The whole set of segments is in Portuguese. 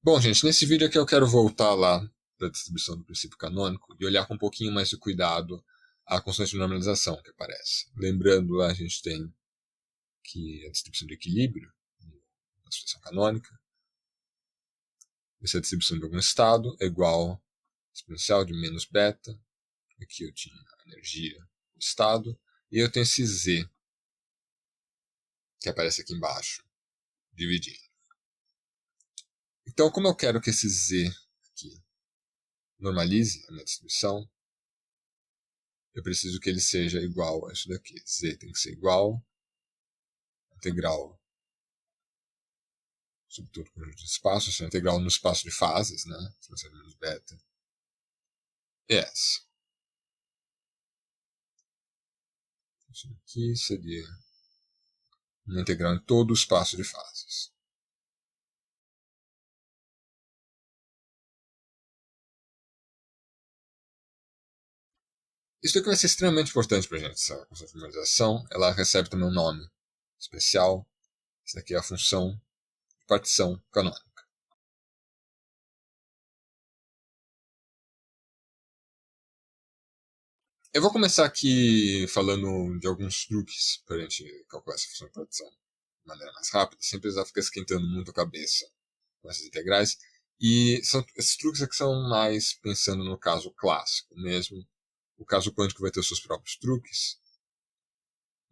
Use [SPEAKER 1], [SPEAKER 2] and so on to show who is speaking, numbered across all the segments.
[SPEAKER 1] Bom, gente, nesse vídeo aqui eu quero voltar lá para a distribuição do princípio canônico e olhar com um pouquinho mais de cuidado a constante de normalização que aparece. Lembrando, lá a gente tem que a distribuição de equilíbrio na situação canônica. Essa distribuição de algum estado é igual a exponencial de menos beta. Aqui eu tinha a energia do estado. E eu tenho esse z, que aparece aqui embaixo, dividindo. Então, como eu quero que esse z aqui normalize a minha distribuição, eu preciso que ele seja igual a isso daqui. Z tem que ser igual a integral sobre todo o conjunto de espaços, ou seja, integral no espaço de fases, né? Exponencial de menos beta. S. Isso aqui seria uma integral em todo o espaço de fases. Isso aqui vai ser extremamente importante para a gente, essa constante de normalização. Ela recebe também um nome especial. Isso daqui é a função de partição canônica. Eu vou começar aqui falando de alguns truques para a gente calcular essa função de partição de maneira mais rápida, sem precisar ficar esquentando muito a cabeça com essas integrais. E esses truques aqui são mais pensando no caso clássico mesmo. O caso quântico vai ter os seus próprios truques.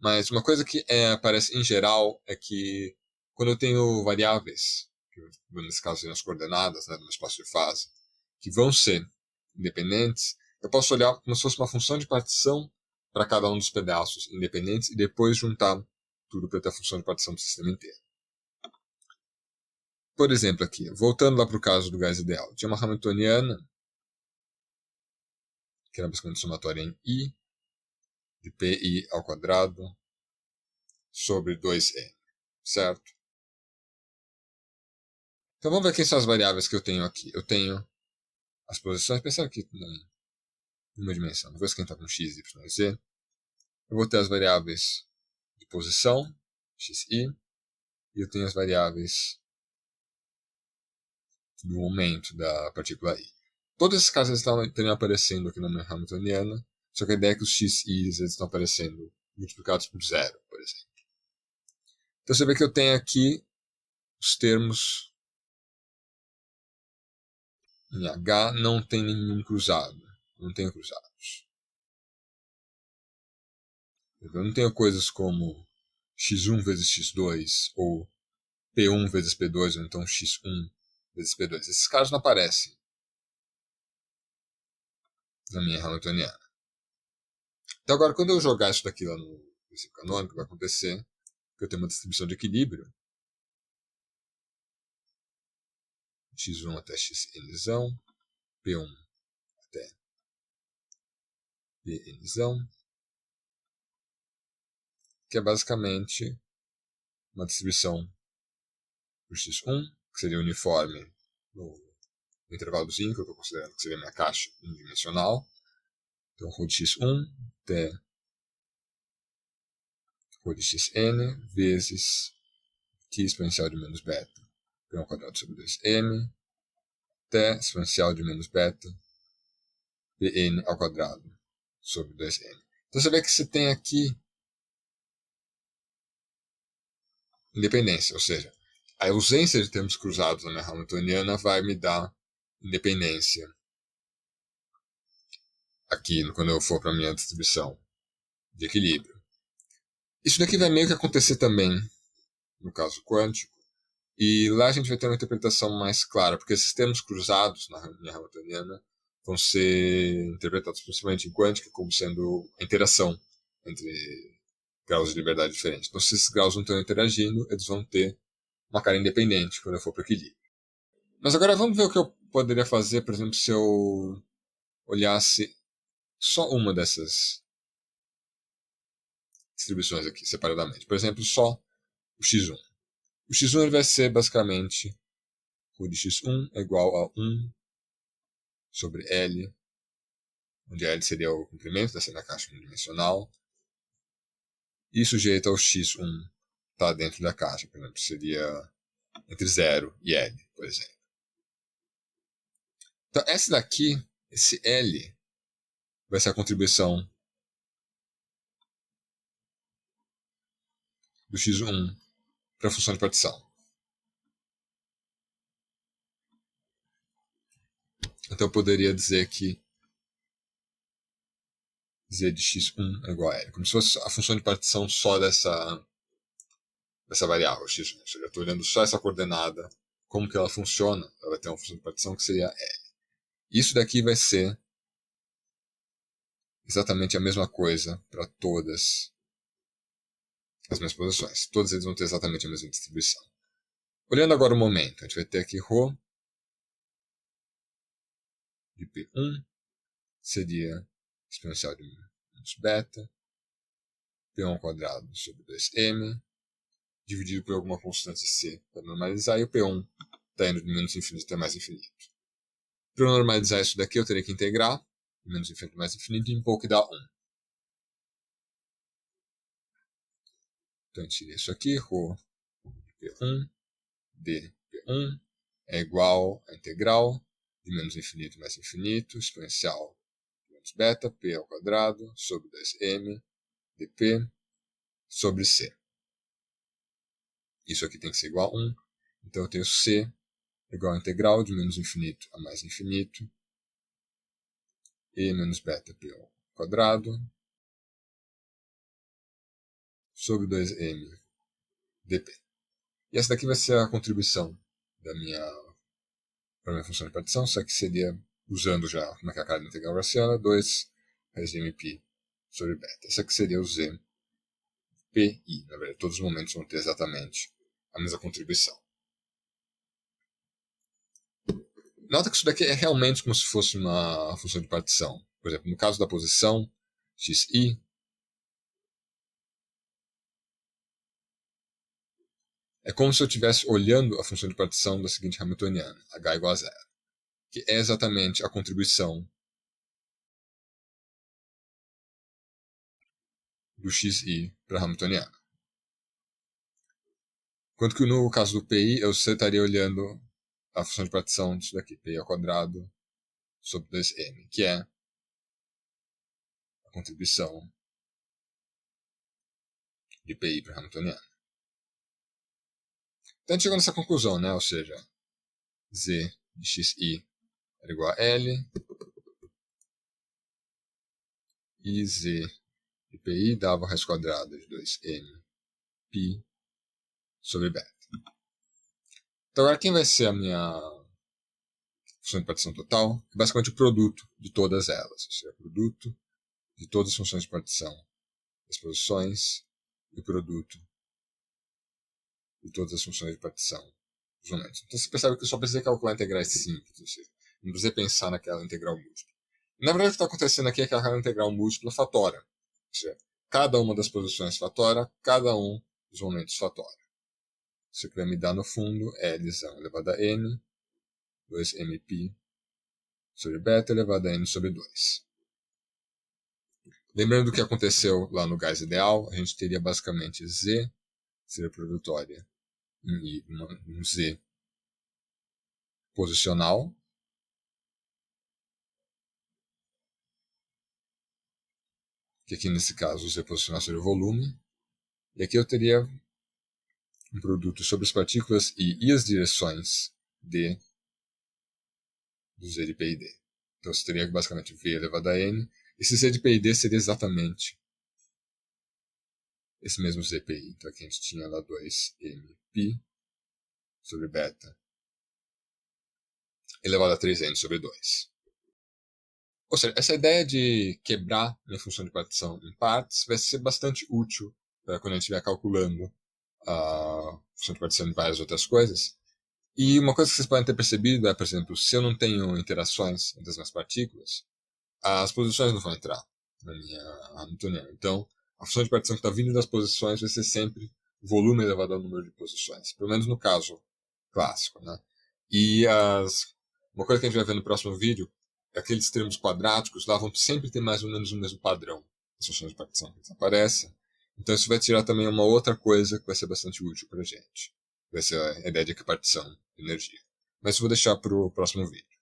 [SPEAKER 1] Mas uma coisa que aparece em geral é que quando eu tenho variáveis, que nesse caso seriam as coordenadas, né, do meu espaço de fase, que vão ser independentes, eu posso olhar como se fosse uma função de partição para cada um dos pedaços independentes e depois juntar tudo para ter a função de partição do sistema inteiro. Por exemplo, aqui, voltando lá para o caso do gás ideal, tinha uma hamiltoniana, que era basicamente somatória em I, de pi ao quadrado, sobre 2n, certo? Então vamos ver quem são as variáveis que eu tenho aqui. Eu tenho as posições, pensando aqui em uma dimensão, não vou esquentar com x, y e z. Eu vou ter as variáveis de posição, x, y, e eu tenho as variáveis do momento da partícula i. Todos esses casos estão aparecendo aqui na minha hamiltoniana, só que a ideia é que os x e z estão aparecendo multiplicados por zero, por exemplo. Então você vê que eu tenho aqui os termos em H, não tem nenhum cruzado, não tenho cruzados. Eu não tenho coisas como x1 vezes x2, ou p1 vezes p2, ou então x1 vezes p2. Esses casos não aparecem na minha hamiltoniana. Então agora, quando eu jogar isso daqui lá no princípio canônico, vai acontecer que eu tenho uma distribuição de equilíbrio, x1 até xnzão, p1 até pnzão, que é basicamente uma distribuição por x1, que seria uniforme no intervalozinho que eu estou considerando que seria a minha caixa unidimensional. Então, rho de x1 até rho de xn vezes t exponencial de menos beta p ao quadrado sobre 2m até exponencial de menos beta pn ao quadrado sobre 2m. Então você vê que você tem aqui independência, ou seja, a ausência de termos cruzados na minha hamiltoniana vai me dar independência aqui quando eu for para a minha distribuição de equilíbrio. Isso daqui vai meio que acontecer também no caso quântico, e lá a gente vai ter uma interpretação mais clara, porque esses termos cruzados na minha hamiltoniana vão ser interpretados principalmente em quântica como sendo a interação entre graus de liberdade diferentes. Então, se esses graus não estão interagindo, eles vão ter uma cara independente quando eu for para o equilíbrio. Mas agora vamos ver o que eu poderia fazer, por exemplo, se eu olhasse só uma dessas distribuições aqui, separadamente. Por exemplo, só o x1. O x1 ele vai ser basicamente rho de x1 é igual a 1 sobre L, onde L seria o comprimento dessa minha caixa unidimensional, e sujeito ao x1 está dentro da caixa, por exemplo, seria entre 0 e L, por exemplo. Então, essa daqui, esse L, vai ser a contribuição do x1 para a função de partição. Então eu poderia dizer que z de x1 é igual a L, como se fosse a função de partição só dessa variável x1. Ou seja, eu estou olhando só essa coordenada, como que ela funciona, ela vai ter uma função de partição que seria L. Isso daqui vai ser exatamente a mesma coisa para todas as minhas posições. Todos eles vão ter exatamente a mesma distribuição. Olhando agora o momento, a gente vai ter aqui ρ de P1 seria exponencial de menos beta, P1 ao quadrado sobre 2m, dividido por alguma constante c para normalizar, e o P1 está indo de menos infinito até mais infinito. Para normalizar isso daqui, eu teria que integrar de menos infinito a mais infinito e um pouco dá 1. Então a gente teria isso aqui, ρ de P1 d P1 é igual à integral de menos infinito mais infinito, exponencial de menos beta, P ao quadrado, sobre 2m, dp, sobre c. Isso aqui tem que ser igual a 1. Então eu tenho c igual à integral de menos infinito a mais infinito, e menos beta p ao quadrado, sobre 2m dp. E essa daqui vai ser a contribuição para minha função de partição, só que seria, usando já como é que a carga integral raciana, 2 raiz de mπ sobre beta. Essa aqui seria o z pi. Na verdade, todos os momentos vão ter exatamente a mesma contribuição. Nota que isso daqui é realmente como se fosse uma função de partição. Por exemplo, no caso da posição xi, é como se eu estivesse olhando a função de partição da seguinte hamiltoniana, h igual a 0, que é exatamente a contribuição do xi para a hamiltoniana. Enquanto que no caso do pi, eu estaria olhando a função de partição disso daqui, pi ao quadrado sobre 2m, que é a contribuição de pi para a hamiltoniana. Então a gente chegou nessa conclusão, né? Ou seja, z de xi era igual a L, e z de pi dava a raiz quadrada de 2m π sobre beta. Então agora quem vai ser a minha função de partição total? É basicamente o produto de todas elas, ou seja, o produto de todas as funções de partição das posições e o produto de todas as funções de partição dos momentos. Então você percebe que eu só precisei calcular integrais simples, ou seja, não precisei pensar naquela integral múltipla. Na verdade, o que está acontecendo aqui é que aquela integral múltipla fatora. Ou seja, cada uma das posições fatora, cada um dos momentos fatora. Isso aqui vai me dar, no fundo, L elevado a n, 2mπ sobre beta elevado a n sobre 2. Lembrando do que aconteceu lá no gás ideal, a gente teria basicamente Z, seria produtória, em um Z posicional, que aqui nesse caso o Z posicional seria o volume, e aqui eu teria um produto sobre as partículas e as direções D do Z de P e D. Então você teria basicamente V elevado a N. Esse Z de P e D seria exatamente esse mesmo ZPI. Então aqui a gente tinha lá 2mπ sobre beta elevado a 3n sobre 2. Ou seja, essa ideia de quebrar minha função de partição em partes vai ser bastante útil quando a gente estiver calculando a função de partição de várias outras coisas. E uma coisa que vocês podem ter percebido é, por exemplo, se eu não tenho interações entre as minhas partículas, as posições não vão entrar na minha hamiltoniana. Então, a função de partição que está vindo das posições vai ser sempre volume elevado ao número de posições. Pelo menos no caso clássico, né? E uma coisa que a gente vai ver no próximo vídeo é aqueles termos quadráticos lá vão sempre ter mais ou menos o mesmo padrão. As funções de partição que desaparecem. Então isso vai tirar também uma outra coisa que vai ser bastante útil para a gente. Vai ser a ideia de equipartição de energia. Mas isso eu vou deixar para o próximo vídeo.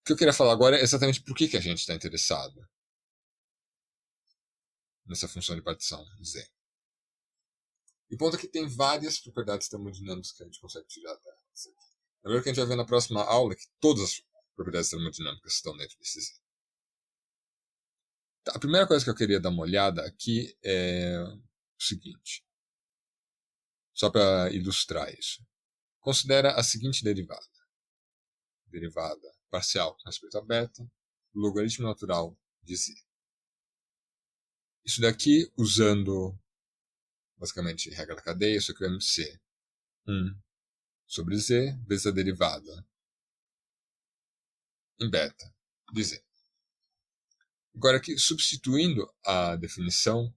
[SPEAKER 1] que eu queria falar agora é exatamente por que a gente está interessado nessa função de partição Z. E o ponto é que tem várias propriedades termodinâmicas que a gente consegue tirar dela. Agora o que a gente vai ver na próxima aula é que todas as propriedades termodinâmicas estão dentro desse Z. Tá, a primeira coisa que eu queria dar uma olhada aqui é o seguinte, só para ilustrar isso. Considera a seguinte derivada. Derivada parcial com respeito a beta, do logaritmo natural de Z. Isso daqui, usando basicamente regra da cadeia, isso aqui vai ser 1 sobre Z vezes a derivada em beta de Z. Agora aqui, substituindo a definição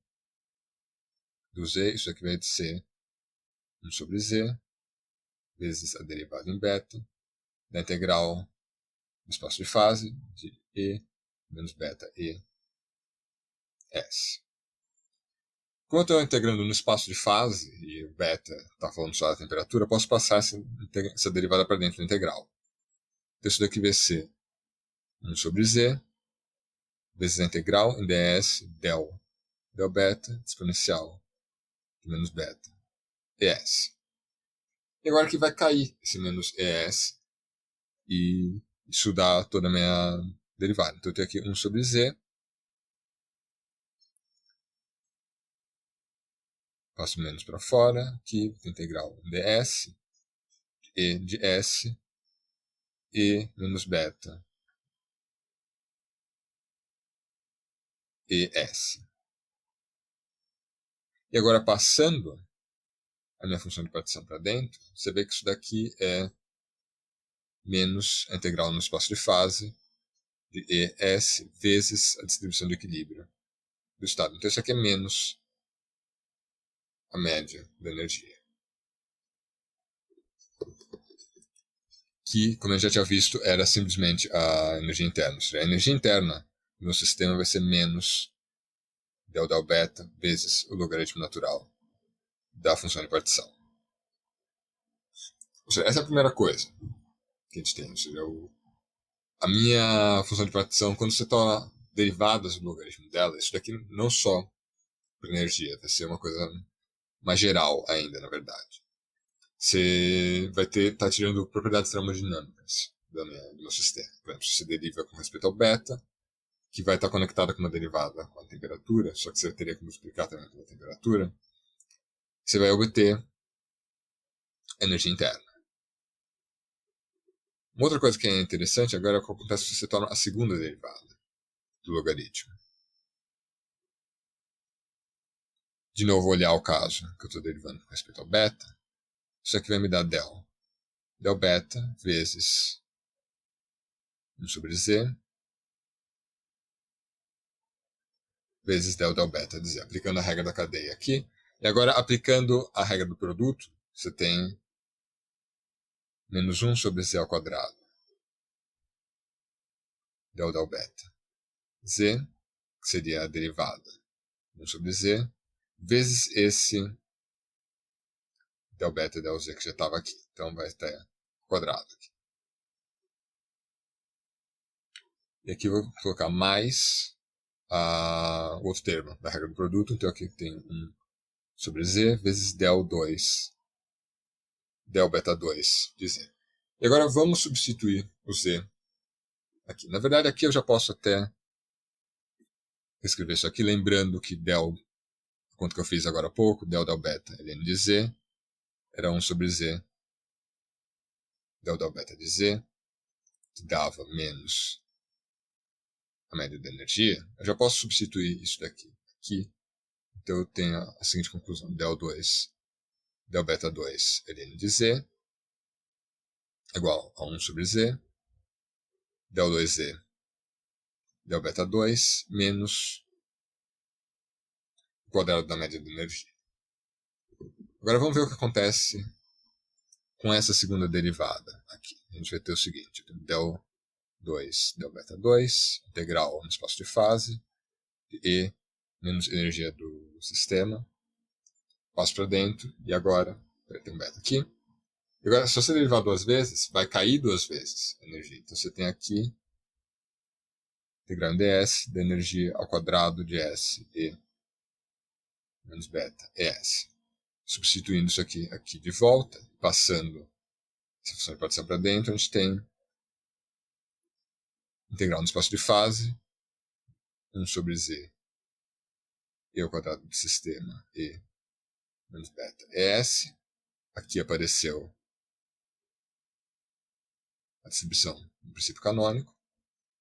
[SPEAKER 1] do Z, isso aqui vai ser 1 sobre Z vezes a derivada em beta da integral do espaço de fase de E menos beta E S. Como eu estou integrando no espaço de fase, e o beta está falando só da temperatura, eu posso passar essa derivada para dentro da integral. Então isso daqui vai ser 1 sobre Z vezes a integral em ds del beta exponencial de menos beta ES. E agora aqui vai cair esse menos ES e isso dá toda a minha derivada. Então eu tenho aqui 1 sobre Z. Passo menos para fora, aqui integral ds e de S e menos beta ES. E agora passando a minha função de partição para dentro, você vê que isso daqui é menos a integral no espaço de fase de ES vezes a distribuição de equilíbrio do estado. Então isso aqui é menos a média da energia. Que, como eu já tinha visto, era simplesmente a energia interna. Ou seja, a energia interna do meu sistema vai ser menos del beta vezes o logaritmo natural da função de partição. Ou seja, essa é a primeira coisa que a gente tem. Ou seja, a minha função de partição, quando você toma derivadas do logaritmo dela, isso daqui não só para energia, vai ser uma coisa mais geral ainda, na verdade. Você vai estar tirando propriedades termodinâmicas do meu sistema. Por exemplo, se você deriva com respeito ao beta, que vai estar conectada com uma derivada com a temperatura, só que você teria que multiplicar também pela temperatura, você vai obter energia interna. Uma outra coisa que é interessante agora é o que acontece se você toma a segunda derivada do logaritmo. De novo, olhar o caso que eu estou derivando com respeito ao beta. Isso aqui vai me dar del beta vezes 1 sobre Z vezes del beta de Z, aplicando a regra da cadeia aqui. E agora, aplicando a regra do produto, você tem menos 1 sobre Z ao quadrado del beta Z, que seria a derivada 1 sobre Z, vezes esse del beta del Z que já estava aqui. Então vai estar quadrado aqui. E aqui eu vou colocar mais o outro termo da regra do produto. Então aqui tem 1 sobre Z vezes del beta 2 de Z. E agora vamos substituir o Z aqui. Na verdade, aqui eu já posso até escrever isso aqui, lembrando que del, quanto que eu fiz agora há pouco, del beta ln de Z, era 1 sobre Z del beta de Z, que dava menos a média da energia. Eu já posso substituir isso daqui aqui. Então eu tenho a seguinte conclusão: del beta 2 ln de Z igual a 1 sobre Z del 2Z del beta 2 menos o quadrado da média da energia. Agora vamos ver o que acontece com essa segunda derivada aqui. A gente vai ter o seguinte: del beta 2 integral no espaço de fase de E menos energia do sistema. Passo para dentro e agora tem um beta aqui. E agora, se você derivar duas vezes, vai cair duas vezes a energia. Então você tem aqui integral em ds da energia ao quadrado de S e menos beta ES. Substituindo isso aqui de volta, passando essa função de partição para dentro, a gente tem integral no espaço de fase, 1 sobre z e ao quadrado do sistema e menos beta ES. Aqui apareceu a distribuição do princípio canônico,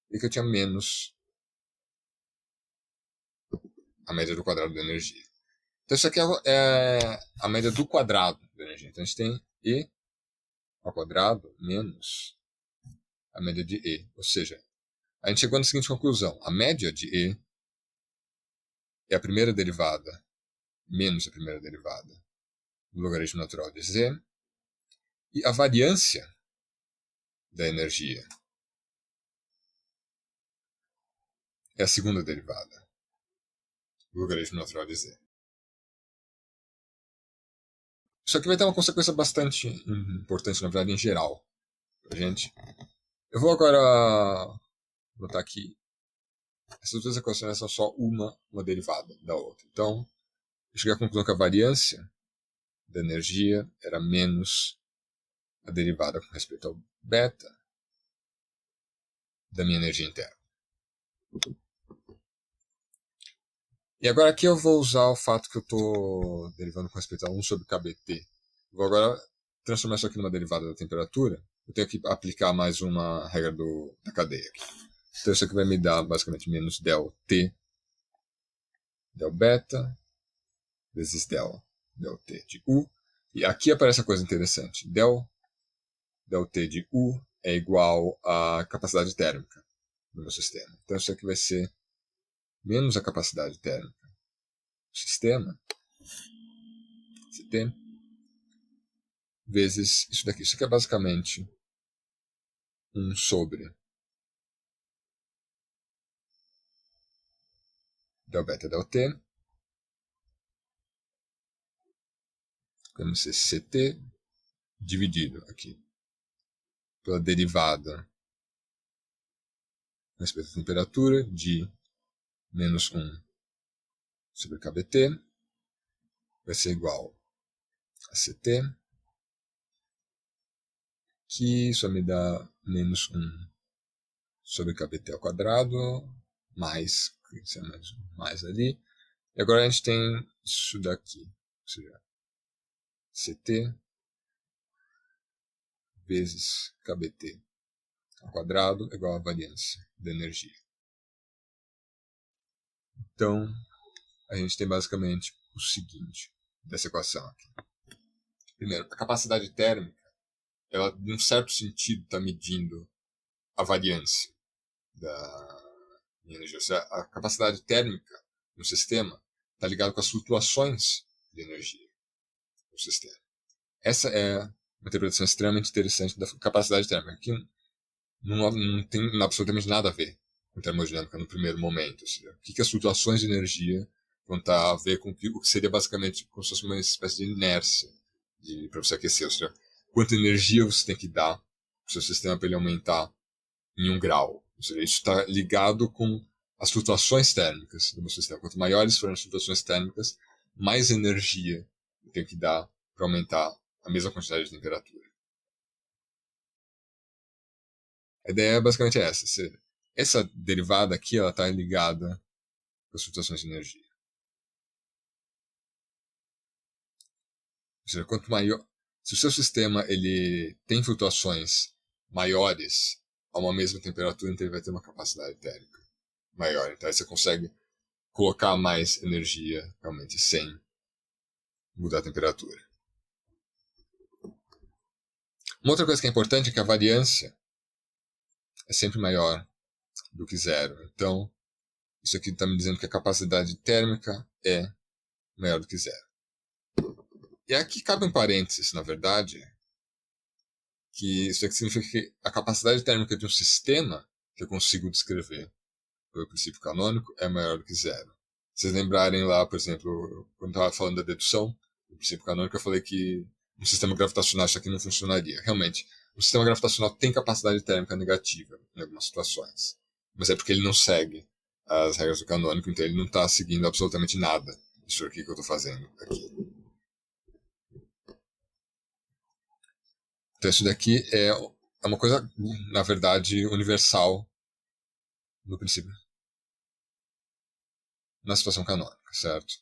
[SPEAKER 1] e que eu tinha menos a média do quadrado da energia. Então isso aqui é a média do quadrado da energia. Então a gente tem E ao quadrado menos a média de E. Ou seja, a gente chegou na seguinte conclusão. A média de E é a primeira derivada menos a primeira derivada do logaritmo natural de Z. E a variância da energia é a segunda derivada do logaritmo natural de Z. Isso aqui vai ter uma consequência bastante importante, na verdade, em geral, pra gente. Eu vou agora botar aqui. Essas duas equações são só uma derivada da outra. Então, eu cheguei à conclusão que a variância da energia era menos a derivada com respeito ao beta da minha energia interna. E agora aqui eu vou usar o fato que eu estou derivando com respeito a 1 sobre kBt. Vou agora transformar isso aqui numa derivada da temperatura. Eu tenho que aplicar mais uma regra da cadeia aqui. Então isso aqui vai me dar basicamente menos del T, del beta, vezes del T de U. E aqui aparece a coisa interessante. Del T de U é igual à capacidade térmica do meu sistema. Então isso aqui vai ser menos a capacidade térmica do sistema, CT, vezes isso daqui. Isso aqui é basicamente 1 sobre del beta del T, vamos ser CT, dividido aqui pela derivada a respeito da temperatura de menos 1 sobre kBt, vai ser igual a CT, que isso me dá menos 1 sobre kBt ao quadrado, mais ali. E agora a gente tem isso daqui, ou seja, CT vezes kBt ao quadrado igual a variância da energia. Então, a gente tem basicamente o seguinte dessa equação aqui. Primeiro, a capacidade térmica, ela, num certo sentido, está medindo a variância da energia. Ou seja, a capacidade térmica no sistema está ligada com as flutuações de energia no sistema. Essa é uma interpretação extremamente interessante da capacidade térmica, que não tem absolutamente nada a ver com termodinâmica no primeiro momento. Ou seja, o que as flutuações de energia vão estar a ver com o que seria basicamente como se fosse uma espécie de inércia para você aquecer. Ou seja, quanta energia você tem que dar para o seu sistema para ele aumentar em 1 grau. Ou seja, isso está ligado com as flutuações térmicas do meu sistema. Quanto maiores forem as flutuações térmicas, mais energia eu tenho que dar para aumentar a mesma quantidade de temperatura. A ideia é basicamente essa. Essa derivada aqui está ligada com as flutuações de energia. Ou seja, quanto maior, se o seu sistema ele tem flutuações maiores a uma mesma temperatura, então ele vai ter uma capacidade térmica maior. Então aí você consegue colocar mais energia realmente sem mudar a temperatura. Uma outra coisa que é importante é que a variância é sempre maior do que 0. Então, isso aqui está me dizendo que a capacidade térmica é maior do que 0. E aqui cabe um parênteses, na verdade, que isso aqui significa que a capacidade térmica de um sistema que eu consigo descrever pelo princípio canônico é maior do que 0. Se vocês lembrarem lá, por exemplo, quando estava falando da dedução do princípio canônico, eu falei que um sistema gravitacional isso aqui não funcionaria. Realmente, o sistema gravitacional tem capacidade térmica negativa em algumas situações. mas é porque ele não segue as regras do canônico, então ele não está seguindo absolutamente nada disso aqui que eu estou fazendo aqui. Então isso daqui é uma coisa, na verdade, universal no princípio, na situação canônica, certo?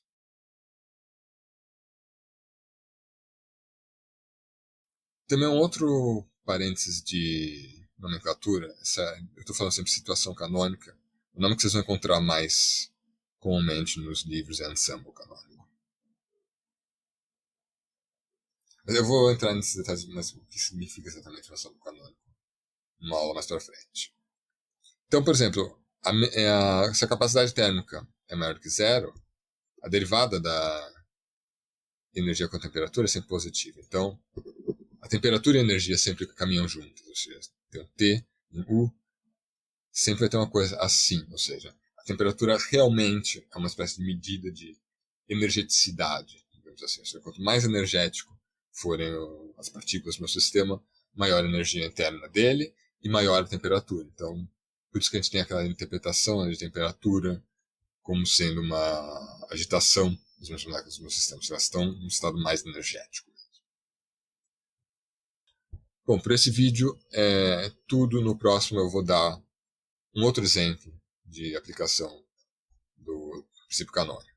[SPEAKER 1] Também um outro parênteses de nomenclatura, eu estou falando sempre situação canônica, o nome que vocês vão encontrar mais comumente nos livros é ensemble canônico. Mas eu vou entrar nesses detalhes, mas o que significa exatamente ensemble canônico uma aula mais para frente. Então, por exemplo, se a capacidade térmica é maior que zero, a derivada da energia com a temperatura é sempre positiva. Então, a temperatura e a energia sempre caminham juntas, ou seja, tem um T, um U, sempre vai ter uma coisa assim, ou seja, a temperatura realmente é uma espécie de medida de energeticidade, digamos assim. Ou seja, quanto mais energético forem as partículas do meu sistema, maior a energia interna dele e maior a temperatura. Então, por isso que a gente tem aquela interpretação de temperatura como sendo uma agitação das moléculas do meu sistema, elas estão em um estado mais energético. Bom, por esse vídeo é tudo. No próximo eu vou dar um outro exemplo de aplicação do princípio canônico.